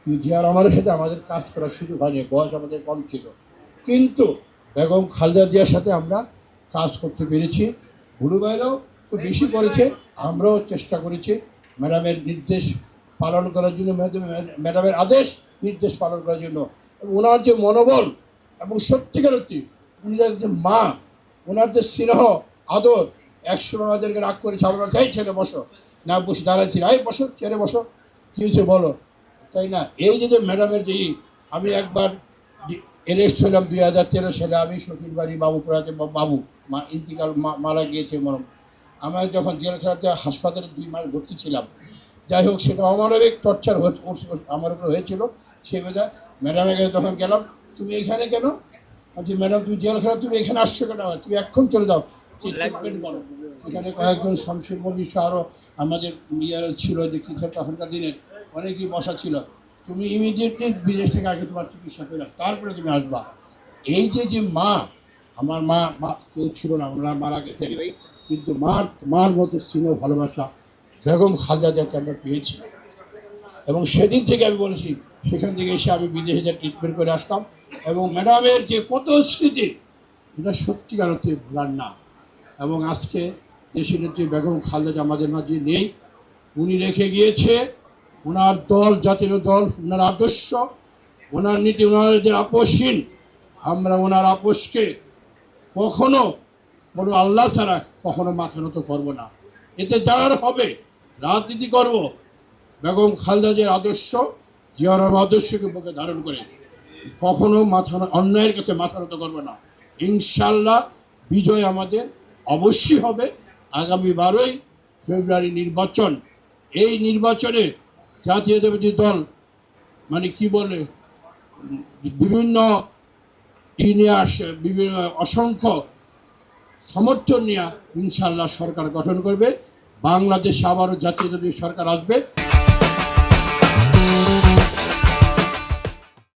জিয়া রহমানের সাথে আমাদের কাজ করার সুযোগ হয়নি, বয়স আমাদের কম ছিল, কিন্তু বেগম খালেদা জিয়ার সাথে আমরা কাজ করতে পেরেছি। ভুলু ভাইরাও তো বেশি করেছে, আমরাও চেষ্টা করেছি ম্যাডামের নির্দেশ পালন করার জন্য, ম্যাডামের আদেশ নির্দেশ পালন করার জন্য। ওনার যে মনোবল এবং সত্যিকার অর্থে উনি যে মা, ওনার যে স্নেহ আদর, একসময় আমাদেরকে রাগ করেছে, আমরা তাই ছেড়ে বসো, না বসে দাঁড়াচ্ছি, আই বসো, ছেড়ে বসো, কী হয়েছে বলো, তাই না? এই যে ম্যাডামের যে, আমি একবার এরেস্ট হলাম 2013 সালে, আমি শফির বাড়ি বাবুপুরাতে, বাবু মা ইন্তিকাল মারা গিয়েছে মরম। আমার যখন জেলখানাতে হাসপাতালে 2 মাস ভর্তি ছিলাম, যাই হোক সেটা অমানবিক টর্চার আমার উপরে হয়েছিল। সেই বোঝা ম্যাডামের কাছে যখন গেলাম, তুমি এখানে কেন? আচ্ছা ম্যাডাম তুমি জেলখানা, তুমি এখানে আসছো কেন? তুমি এখন চলে যাও, ট্রিটমেন্ট করো। এখানে কয়েকজন শামসুর নবী আরও আমাদের ইয়ার ছিল, যে কিছু তখনকার দিনের অনেকেই বসা ছিল। তুমি ইমিডিয়েটলি বিদেশ থেকে আগে তোমার চিকিৎসা করে তারপরে তুমি আসবা। এই যে মা, আমার মা কেউ ছিল না, ওনারা মারা গেছে, কিন্তু মার মতো স্নেহ ভালোবাসা বেগম খালেদা জিয়াকে আমরা পেয়েছি। এবং সেদিন থেকে আমি বলেছি, সেখান থেকে এসে আমি বিদেশে যা ট্রিটমেন্ট করে আসতাম, এবং ম্যাডামের যে কত স্মৃতি, এটা সত্যিকার অর্থে ভোলার না। এবং আজকে দেশের নেত্রী বেগম খালেদা আমাদের মাঝে নেই, উনি রেখে গিয়েছে ওনার দল, জাতীয় দল, ওনার আদর্শ, ওনার নীতি, ওনাদের আপোষহীন। আমরা ওনার আপোষকে কখনো কোনো আল্লাহ ছাড়া কখনো মাথা নত করবো না। এতে যার হবে রাজনীতি করব, বেগম খালেদা জিয়ার আদর্শ, জিয়া রহমানের আদর্শকে বুকে ধারণ করে কখনো অন্যায়ের কাছে মাথা নত করবো না। ইনশাল্লাহ বিজয় আমাদের অবশ্যই হবে। আগামী 12ই ফেব্রুয়ারি নির্বাচন, এই নির্বাচনে জাতীয়তাবাদী দল মানে কি বলে, বিভিন্ন বিভিন্ন অসংখ্য সমর্থন নিয়ে ইনশাল্লাহ সরকার গঠন করবে। বাংলাদেশে আবারও জাতীয়তাবাদী সরকার আসবে।